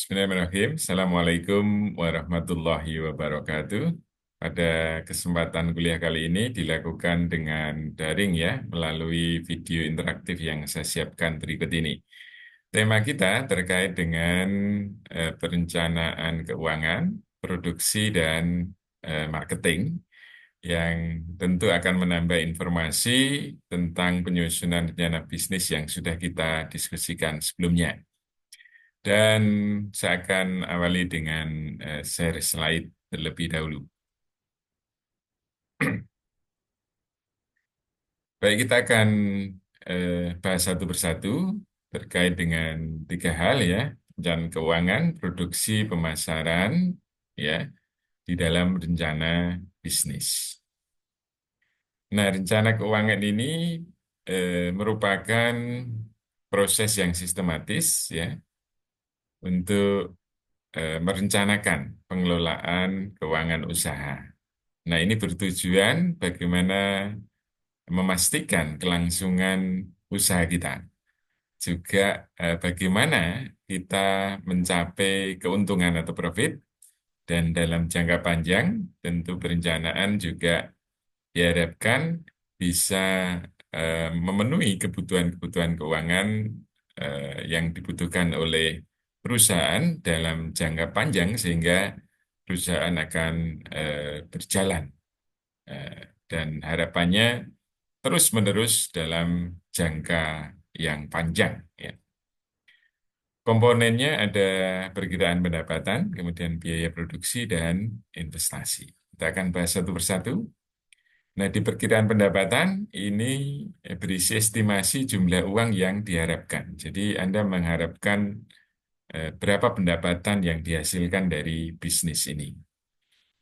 Bismillahirrahmanirrahim. Assalamualaikum warahmatullahi wabarakatuh. Pada kesempatan kuliah kali ini dilakukan dengan daring ya, melalui video interaktif yang saya siapkan berikut ini. Tema kita terkait dengan perencanaan keuangan, produksi, dan marketing yang tentu akan menambah informasi tentang penyusunan rencana bisnis yang sudah kita diskusikan sebelumnya. Dan saya akan awali dengan share slide terlebih dahulu. Baik, kita akan bahas satu persatu terkait dengan tiga hal ya, rencana keuangan, produksi, pemasaran, ya, di dalam rencana bisnis. Nah, rencana keuangan ini merupakan proses yang sistematis ya untuk merencanakan pengelolaan keuangan usaha. Nah, ini bertujuan bagaimana memastikan kelangsungan usaha kita. Juga bagaimana kita mencapai keuntungan atau profit, dan dalam jangka panjang tentu perencanaan juga diharapkan bisa memenuhi kebutuhan-kebutuhan keuangan yang dibutuhkan oleh perusahaan dalam jangka panjang sehingga perusahaan akan berjalan eh, dan harapannya terus-menerus dalam jangka yang panjang. Ya. Komponennya ada perkiraan pendapatan, kemudian biaya produksi, dan investasi. Kita akan bahas satu persatu. Nah, di perkiraan pendapatan ini berisi estimasi jumlah uang yang diharapkan. Jadi, Anda mengharapkan berapa pendapatan yang dihasilkan dari bisnis ini.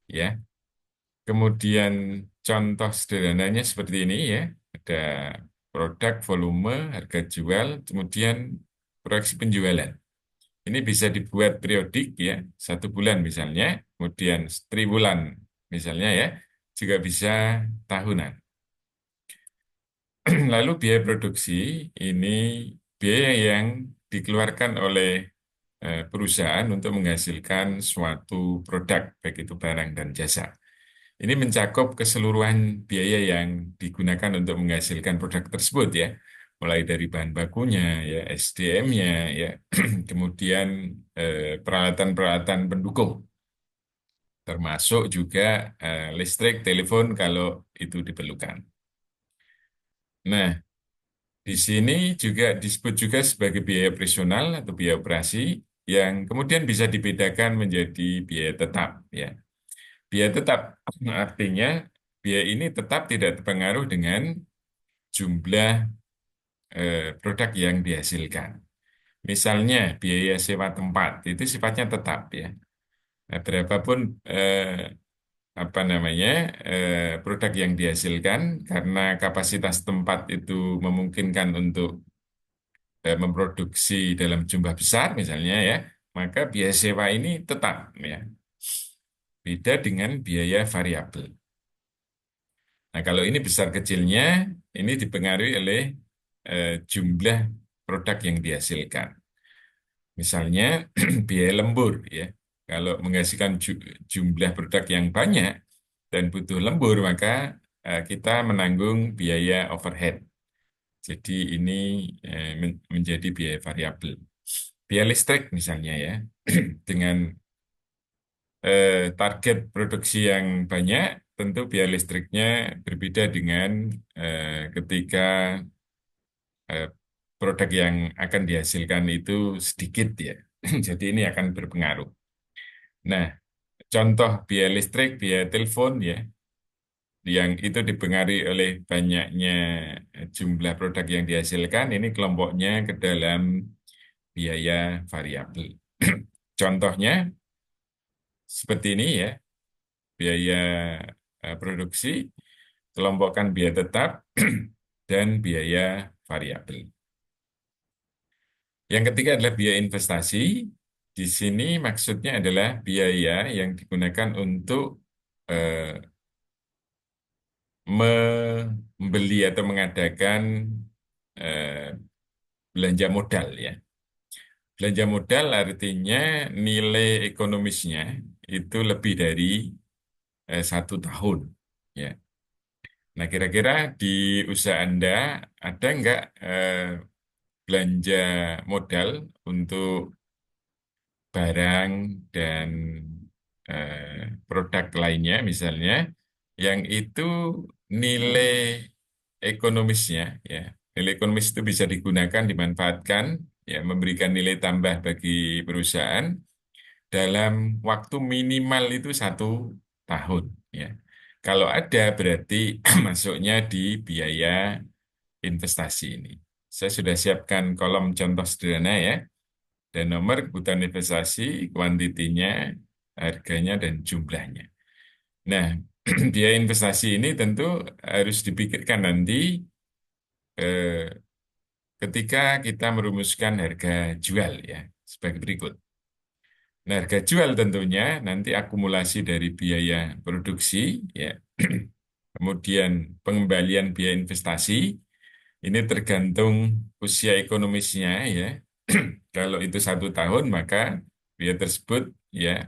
Ya, kemudian contoh sederhananya seperti ini ya. Ada produk, volume, harga jual, kemudian proyeksi penjualan. Ini bisa dibuat periodik ya, 1 bulan misalnya, kemudian triwulan misalnya ya, juga bisa tahunan. Lalu biaya produksi ini biaya yang dikeluarkan oleh perusahaan untuk menghasilkan suatu produk, baik itu barang dan jasa. Ini mencakup keseluruhan biaya yang digunakan untuk menghasilkan produk tersebut ya, mulai dari bahan bakunya, ya, SDM-nya, ya, kemudian peralatan-peralatan pendukung, termasuk juga listrik, telepon kalau itu diperlukan. Nah, di sini juga disebut juga sebagai biaya operasional atau biaya operasi yang kemudian bisa dibedakan menjadi biaya tetap ya. Biaya tetap artinya biaya ini tetap tidak terpengaruh dengan jumlah produk yang dihasilkan. Misalnya biaya sewa tempat itu sifatnya tetap ya. Nah, berapapun apa namanya produk yang dihasilkan karena kapasitas tempat itu memungkinkan untuk memproduksi dalam jumlah besar misalnya ya, maka biaya sewa ini tetap ya. Beda dengan biaya variabel. Nah, kalau ini besar kecilnya, ini dipengaruhi oleh jumlah produk yang dihasilkan. Misalnya, biaya lembur, ya. Kalau menghasilkan jumlah produk yang banyak dan butuh lembur, maka kita menanggung biaya overhead. Jadi ini menjadi biaya variabel. Biaya listrik misalnya ya, dengan target produksi yang banyak, tentu biaya listriknya berbeda dengan ketika eh, produk yang akan dihasilkan itu sedikit ya. Jadi ini akan berpengaruh. Nah, contoh biaya listrik, biaya telepon ya, yang itu dipengaruhi oleh banyaknya jumlah produk yang dihasilkan, ini kelompoknya ke dalam biaya variabel. Contohnya seperti ini ya, biaya produksi, kelompokkan biaya tetap, dan biaya variabel. Yang ketiga adalah biaya investasi. Di sini maksudnya adalah biaya yang digunakan untuk eh, membeli atau mengadakan eh, belanja modal ya. Belanja modal artinya nilai ekonomisnya itu lebih dari 1 tahun. Ya. Nah, kira-kira di usaha Anda ada nggak belanja modal untuk barang dan produk lainnya misalnya yang itu nilai ekonomisnya ya nilai ekonomis itu bisa digunakan dimanfaatkan ya memberikan nilai tambah bagi perusahaan dalam waktu minimal itu 1 tahun ya kalau ada berarti masuknya di biaya investasi ini saya sudah siapkan kolom contoh sederhana ya dan nomor kebutuhan investasi, kuantitinya, harganya, dan jumlahnya. Nah, biaya investasi ini tentu harus dipikirkan nanti eh, ketika kita merumuskan harga jual ya, sebagai berikut. Nah, harga jual tentunya nanti akumulasi dari biaya produksi, ya, kemudian pengembalian biaya investasi, ini tergantung usia ekonomisnya ya. Kalau itu 1 tahun, maka biaya tersebut ya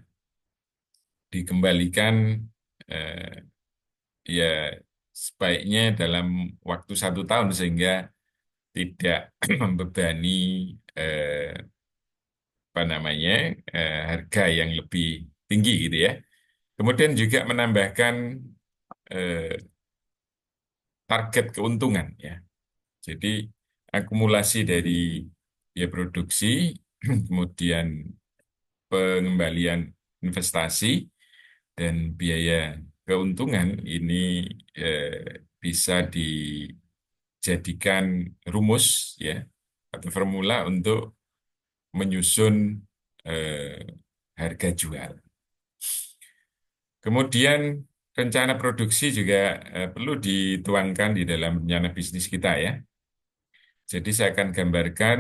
dikembalikan eh, ya sebaiknya dalam waktu 1 tahun sehingga tidak membebani eh, apa namanya harga yang lebih tinggi gitu ya. Kemudian juga menambahkan eh, target keuntungan ya. Jadi akumulasi dari biaya produksi, kemudian pengembalian investasi dan biaya keuntungan ini bisa dijadikan rumus ya atau formula untuk menyusun eh, harga jual. Kemudian rencana produksi juga perlu dituangkan di dalam rencana bisnis kita ya. Jadi saya akan gambarkan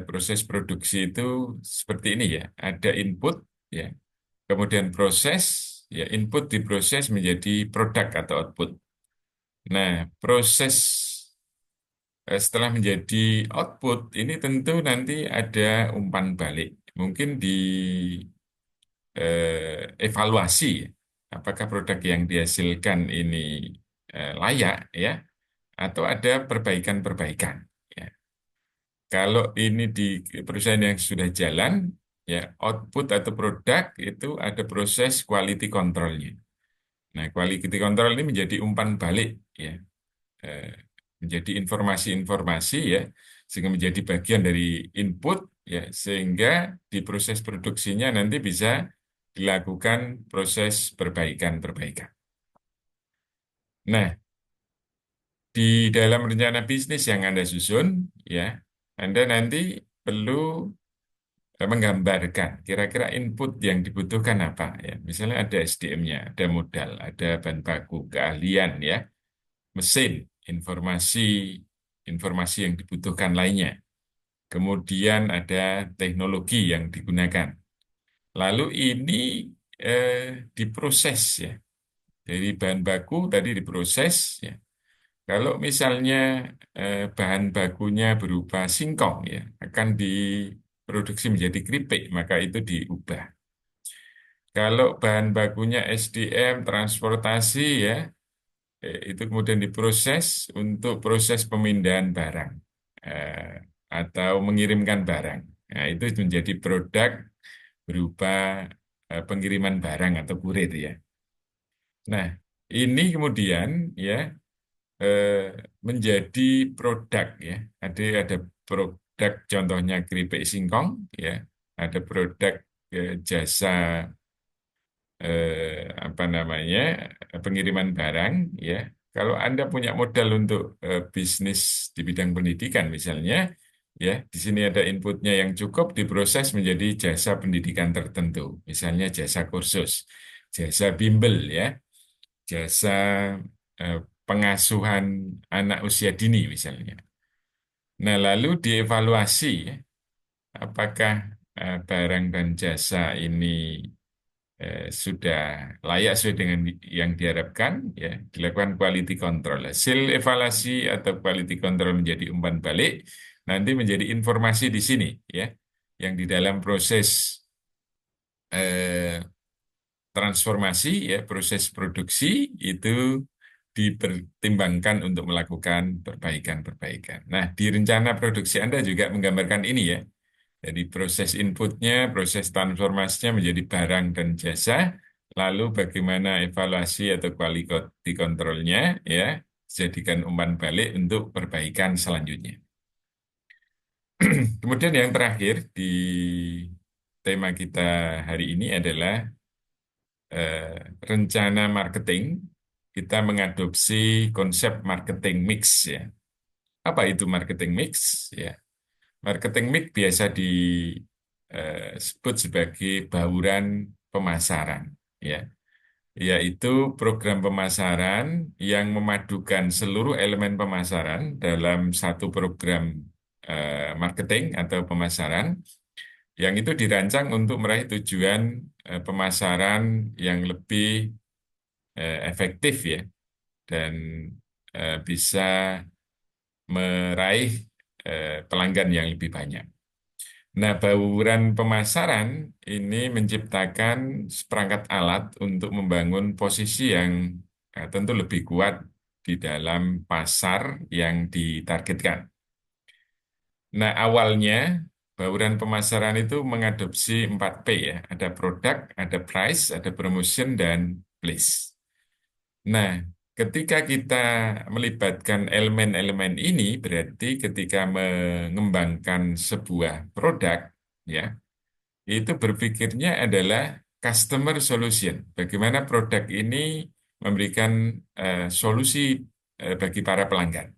proses produksi itu seperti ini ya. Ada input ya, kemudian proses, ya input diproses menjadi produk atau output. Nah, proses setelah menjadi output ini tentu nanti ada umpan balik. Mungkin di evaluasi ya, apakah produk yang dihasilkan ini layak ya, atau ada perbaikan-perbaikan. Ya. Kalau ini di perusahaan yang sudah jalan, ya output atau produk itu ada proses quality controlnya. Nah, quality control ini menjadi umpan balik, ya, eh, menjadi informasi-informasi, ya, sehingga menjadi bagian dari input, ya, sehingga di proses produksinya nanti bisa dilakukan proses perbaikan-perbaikan. Nah, di dalam rencana bisnis yang Anda susun, ya, Anda nanti perlu menggambarkan kira-kira input yang dibutuhkan apa ya. Misalnya ada SDM-nya, ada modal, ada bahan baku, keahlian ya, mesin, informasi informasi yang dibutuhkan lainnya. Kemudian ada teknologi yang digunakan. Lalu ini diproses ya. Dari bahan baku tadi diproses ya. Kalau misalnya bahan bakunya berupa singkong ya, akan diproduksi menjadi keripik, maka itu diubah. Kalau bahan bakunya SDM, transportasi ya, itu kemudian diproses untuk proses pemindahan barang eh, atau mengirimkan barang. Nah, itu menjadi produk berupa pengiriman barang atau kurir ya. Nah, ini kemudian ya eh, menjadi produk ya. Ada produk contohnya keripik singkong ya, ada produk jasa apa namanya pengiriman barang ya. Kalau Anda punya modal untuk bisnis di bidang pendidikan misalnya ya, di sini ada inputnya yang cukup diproses menjadi jasa pendidikan tertentu, misalnya jasa kursus, jasa bimbel ya, jasa eh, pengasuhan anak usia dini misalnya. Nah, lalu dievaluasi ya, apakah barang dan jasa ini sudah layak sesuai dengan yang diharapkan, ya, dilakukan quality control. Hasil evaluasi atau quality control menjadi umpan balik, nanti menjadi informasi di sini, ya. yang di dalam proses eh, transformasi, ya, proses produksi itu dipertimbangkan untuk melakukan perbaikan-perbaikan. Nah, di rencana produksi Anda juga menggambarkan ini ya. Jadi proses inputnya, proses transformasinya menjadi barang dan jasa, lalu bagaimana evaluasi atau quality controlnya, ya, dijadikan umpan balik untuk perbaikan selanjutnya. Kemudian yang terakhir di tema kita hari ini adalah rencana marketing. Kita mengadopsi konsep marketing mix ya. Apa itu marketing mix? Ya, marketing mix biasa disebut sebagai bauran pemasaran, ya, yaitu program pemasaran yang memadukan seluruh elemen pemasaran dalam satu program marketing atau pemasaran yang itu dirancang untuk meraih tujuan pemasaran yang lebih efektif ya dan bisa meraih pelanggan yang lebih banyak. Nah, bauran pemasaran ini menciptakan seperangkat alat untuk membangun posisi yang tentu lebih kuat di dalam pasar yang ditargetkan. Nah, awalnya bauran pemasaran itu mengadopsi 4P ya. Ada produk, ada price, ada promotion, dan place. Nah, ketika kita melibatkan elemen-elemen ini, berarti ketika mengembangkan sebuah produk, ya, itu berpikirnya adalah customer solution. Bagaimana produk ini memberikan solusi bagi para pelanggan.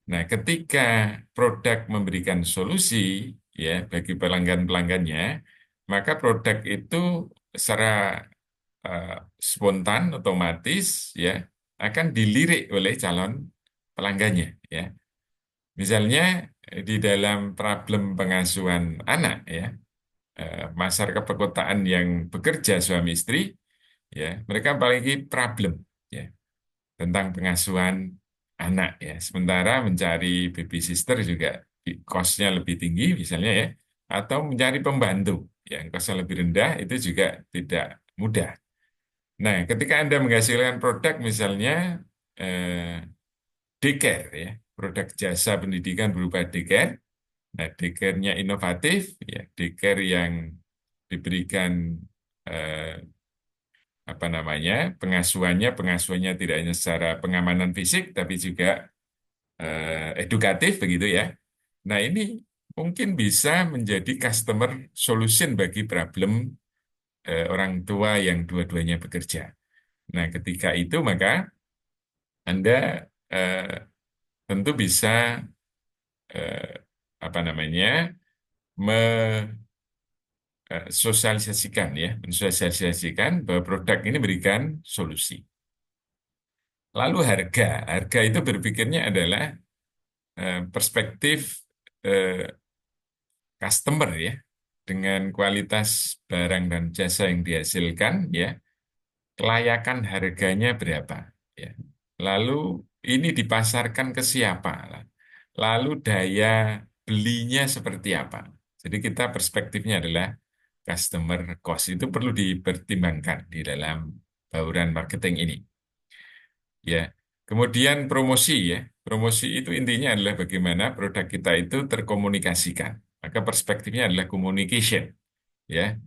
Nah, ketika produk memberikan solusi ya bagi pelanggan-pelanggannya, maka produk itu secara eh, spontan otomatis ya akan dilirik oleh calon pelanggannya ya. Misalnya di dalam problem pengasuhan anak ya, masyarakat perkotaan yang bekerja suami istri ya, mereka apalagi problem ya tentang pengasuhan anak ya. Sementara mencari baby sister juga cost-nya lebih tinggi misalnya ya, atau mencari pembantu yang cost-nya lebih rendah itu juga tidak mudah. Nah, ketika Anda menghasilkan produk misalnya eh, daycare ya, produk jasa pendidikan berupa daycare. Nah, daycare-nya inovatif ya, daycare yang diberikan eh, apa namanya pengasuhannya tidak hanya secara pengamanan fisik tapi juga edukatif begitu ya. Nah, ini mungkin bisa menjadi customer solution bagi problem orang tua yang dua-duanya bekerja. Nah, ketika itu maka Anda tentu bisa eh, apa namanya mensosialisasikan bahwa produk ini berikan solusi. Lalu harga itu berpikirnya adalah perspektif eh, customer ya, dengan kualitas barang dan jasa yang dihasilkan ya, kelayakan harganya berapa ya. Lalu ini dipasarkan ke siapa? Lalu daya belinya seperti apa? Jadi kita perspektifnya adalah customer cost itu perlu dipertimbangkan di dalam bauran marketing ini. Ya. Kemudian promosi ya. Promosi itu intinya adalah bagaimana produk kita itu terkomunikasikan. Maka perspektifnya adalah communication ya.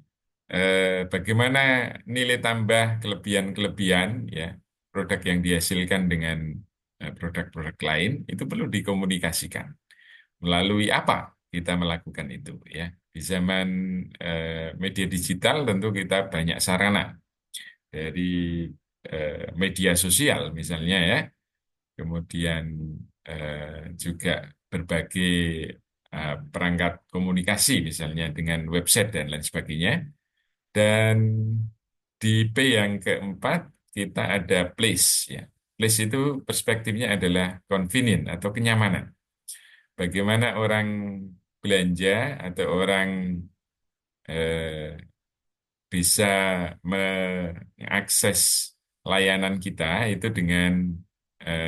Bagaimana nilai tambah kelebihan-kelebihan ya produk yang dihasilkan dengan produk-produk lain itu perlu dikomunikasikan. Melalui apa kita melakukan itu ya. Di zaman media digital tentu kita banyak sarana dari media sosial misalnya ya, kemudian juga berbagai perangkat komunikasi misalnya dengan website dan lain sebagainya. Dan di P yang keempat kita ada place ya. Place itu perspektifnya adalah convenient atau kenyamanan. Bagaimana orang belanja atau orang eh, bisa mengakses layanan kita itu dengan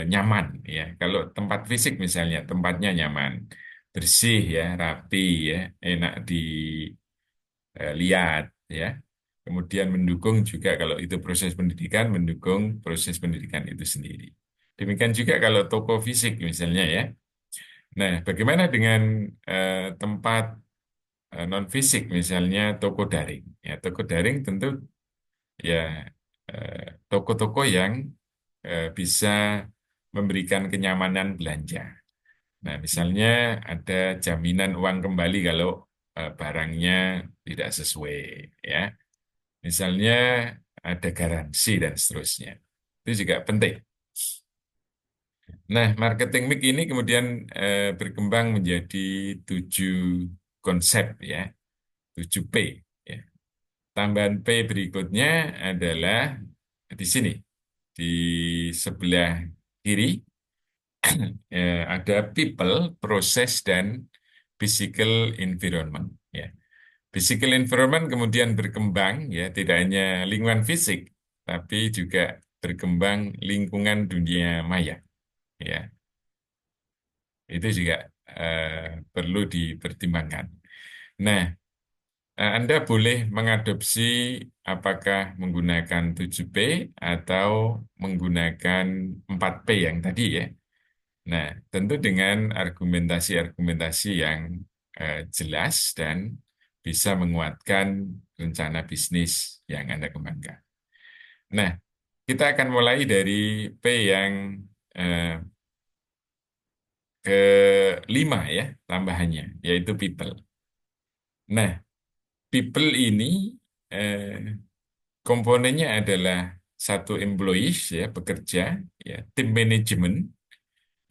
nyaman ya. Kalau tempat fisik misalnya tempatnya nyaman, bersih ya, rapi ya, enak dilihat ya. Kemudian mendukung juga kalau itu proses pendidikan, mendukung proses pendidikan itu sendiri. Demikian juga kalau toko fisik misalnya ya. Nah, bagaimana dengan tempat non fisik misalnya toko daring? Ya, toko daring tentu ya eh, toko-toko yang bisa memberikan kenyamanan belanja. Nah, misalnya ada jaminan uang kembali kalau barangnya tidak sesuai, ya. Misalnya ada garansi dan seterusnya. Itu juga penting. Nah, marketing mix ini kemudian berkembang menjadi 7 konsep ya, 7P. Ya. Tambahan P berikutnya adalah di sini, di sebelah kiri ada people, proses, dan physical environment. Ya. Physical environment kemudian berkembang, ya tidak hanya lingkungan fisik, tapi juga berkembang lingkungan dunia maya. Ya, itu juga perlu dipertimbangkan. Nah, Anda boleh mengadopsi apakah menggunakan 7P atau menggunakan 4P yang tadi ya. Nah, tentu dengan argumentasi-argumentasi yang jelas dan bisa menguatkan rencana bisnis yang Anda kembangkan. Nah, kita akan mulai dari P yang eh, kelima ya, tambahannya, yaitu people. Nah, people ini eh, komponennya adalah satu employees ya, pekerja, ya, tim manajemen,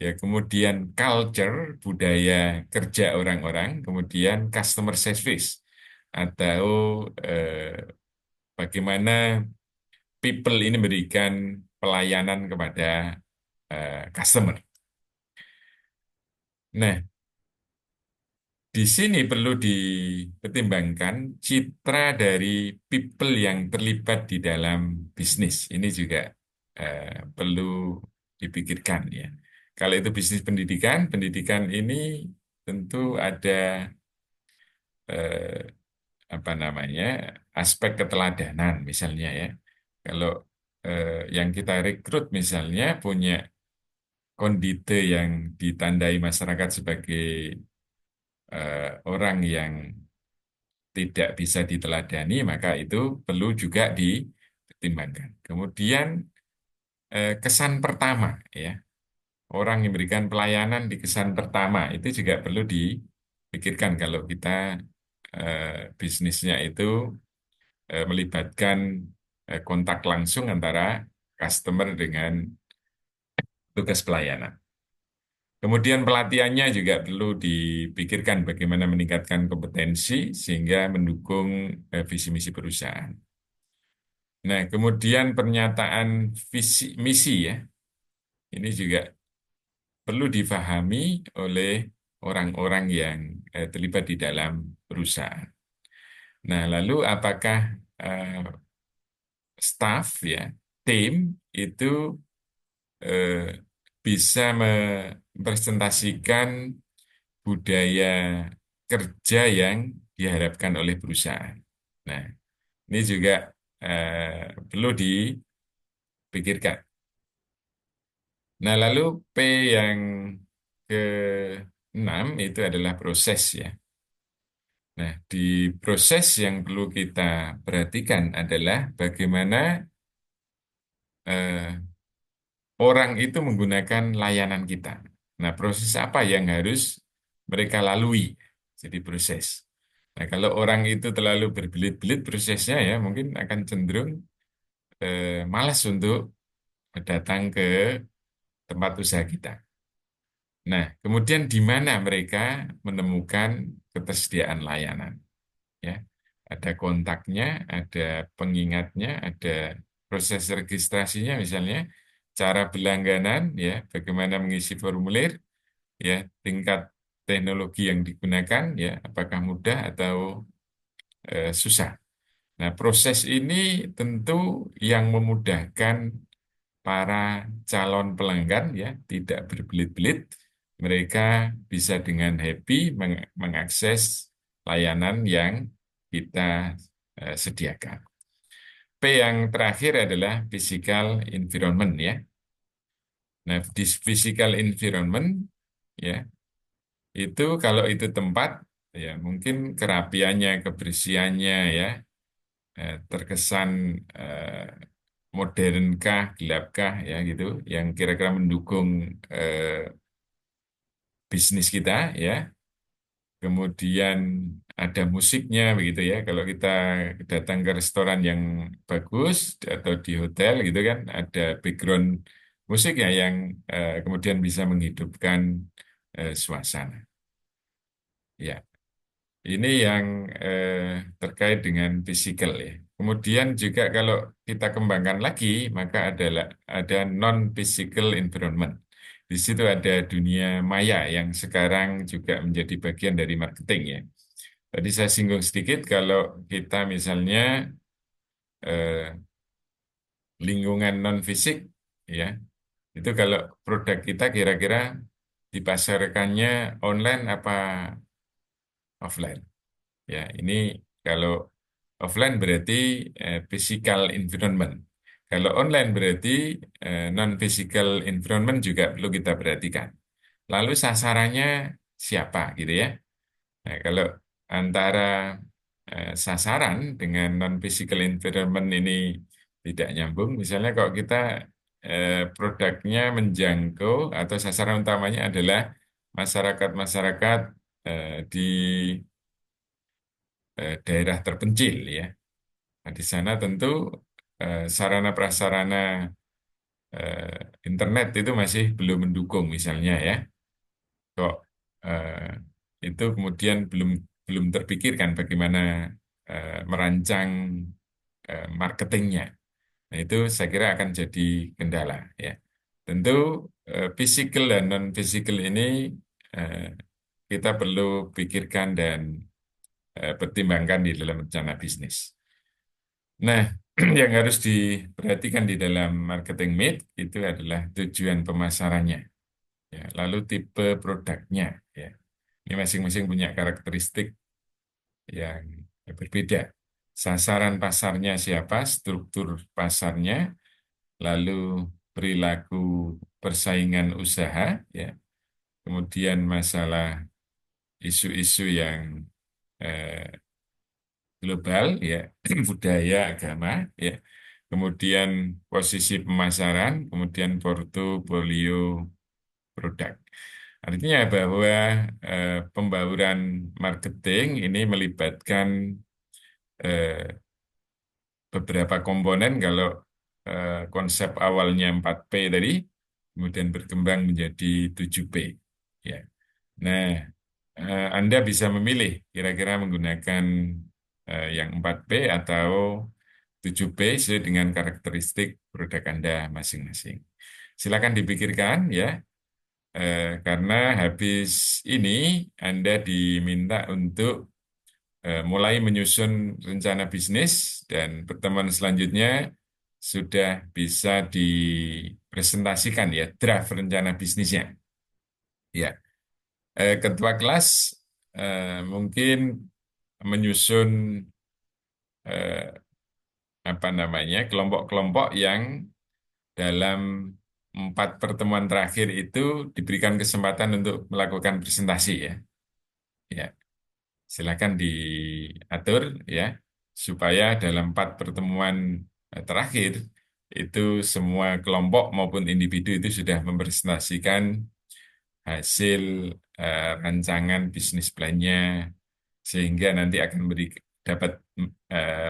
ya, kemudian culture, budaya kerja orang-orang, kemudian customer service atau bagaimana people ini memberikan pelayanan kepada customer. Nah, di sini perlu dipertimbangkan citra dari people yang terlibat di dalam bisnis. Ini juga perlu dipikirkan ya. Kalau itu bisnis pendidikan, pendidikan ini tentu ada eh, apa namanya aspek keteladanan misalnya ya. Kalau yang kita rekrut misalnya punya kondite yang ditandai masyarakat sebagai orang yang tidak bisa diteladani, maka itu perlu juga dipertimbangkan. Kemudian kesan pertama ya, orang yang memberikan pelayanan di kesan pertama itu juga perlu dipikirkan kalau kita bisnisnya itu melibatkan kontak langsung antara customer dengan tugas pelayanan. Kemudian pelatihannya juga perlu dipikirkan bagaimana meningkatkan kompetensi sehingga mendukung visi misi perusahaan. Nah, kemudian pernyataan visi misi ya, ini juga perlu difahami oleh orang-orang yang terlibat di dalam perusahaan. Nah, lalu apakah eh, staff ya, tim itu eh, bisa mempresentasikan budaya kerja yang diharapkan oleh perusahaan. Nah, ini juga perlu dipikirkan. Nah, lalu P yang ke-6 itu adalah proses ya. Nah, di proses yang perlu kita perhatikan adalah bagaimana eh, orang itu menggunakan layanan kita. Nah, proses apa yang harus mereka lalui? Jadi proses. Nah, kalau orang itu terlalu berbelit-belit prosesnya ya, mungkin akan cenderung malas untuk datang ke tempat usaha kita. Nah, kemudian di mana mereka menemukan ketersediaan layanan? Ya, ada kontaknya, ada pengingatnya, ada proses registrasinya misalnya, cara berlangganan, ya, bagaimana mengisi formulir, ya, tingkat teknologi yang digunakan, ya, apakah mudah atau susah. Nah, proses ini tentu yang memudahkan para calon pelanggan, ya, tidak berbelit-belit, mereka bisa dengan happy mengakses layanan yang kita sediakan. P yang terakhir adalah physical environment ya. Nah, di physical environment ya, itu kalau itu tempat ya mungkin kerapiannya, kebersihannya ya terkesan modernkah, gelapkah ya gitu, yang kira-kira mendukung bisnis kita ya. Kemudian ada musiknya begitu ya. Kalau kita datang ke restoran yang bagus atau di hotel gitu kan, ada background musiknya yang kemudian bisa menghidupkan suasana. Ya, ini yang terkait dengan fisikal ya. Kemudian juga kalau kita kembangkan lagi, maka ada non-physical environment. Di situ ada dunia maya yang sekarang juga menjadi bagian dari marketing ya. Tadi saya singgung sedikit kalau kita misalnya eh, lingkungan non-fisik ya, itu kalau produk kita kira-kira dipasarkannya online apa offline. Ya, ini kalau offline berarti physical environment. Kalau online berarti non-physical environment juga perlu kita perhatikan. Lalu sasarannya siapa gitu ya. Nah, kalau antara sasaran dengan non-physical environment ini tidak nyambung, misalnya kalau kita produknya menjangkau atau sasaran utamanya adalah masyarakat-masyarakat di daerah terpencil ya. Nah, di sana tentu sarana prasarana internet itu masih belum mendukung misalnya ya. Kok eh, itu kemudian belum belum terpikirkan bagaimana merancang marketingnya. Nah, itu saya kira akan jadi kendala ya. Tentu physical dan non physical ini eh, kita perlu pikirkan dan pertimbangkan di dalam rencana bisnis. Nah, yang harus diperhatikan di dalam marketing mix itu adalah tujuan pemasarannya, ya, lalu tipe produknya, ya. Ini masing-masing punya karakteristik yang berbeda. Sasaran pasarnya siapa, struktur pasarnya, lalu perilaku persaingan usaha, ya. Kemudian masalah isu-isu yang eh, global ya budaya agama ya kemudian posisi pemasaran kemudian portofolio produk artinya bahwa pembauran marketing ini melibatkan eh, beberapa komponen kalau konsep awalnya 4P tadi kemudian berkembang menjadi 7P ya. Nah, Anda bisa memilih kira-kira menggunakan yang 4P atau 7P sesuai dengan karakteristik produk Anda masing-masing. Silakan dipikirkan ya, karena habis ini Anda diminta untuk mulai menyusun rencana bisnis dan pertemuan selanjutnya sudah bisa dipresentasikan ya draft rencana bisnisnya. Ya, ketua kelas mungkin menyusun eh, apa namanya kelompok-kelompok yang dalam 4 pertemuan terakhir itu diberikan kesempatan untuk melakukan presentasi ya. Ya, silakan diatur ya supaya dalam 4 pertemuan terakhir itu semua kelompok maupun individu itu sudah mempresentasikan hasil rancangan bisnis plan-nya sehingga nanti akan dapat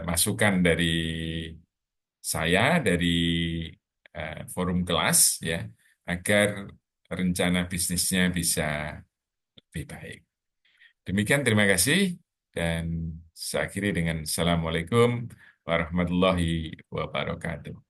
masukan dari saya dari forum kelas ya agar rencana bisnisnya bisa lebih baik. Demikian terima kasih dan saya akhiri dengan Assalamualaikum warahmatullahi wabarakatuh.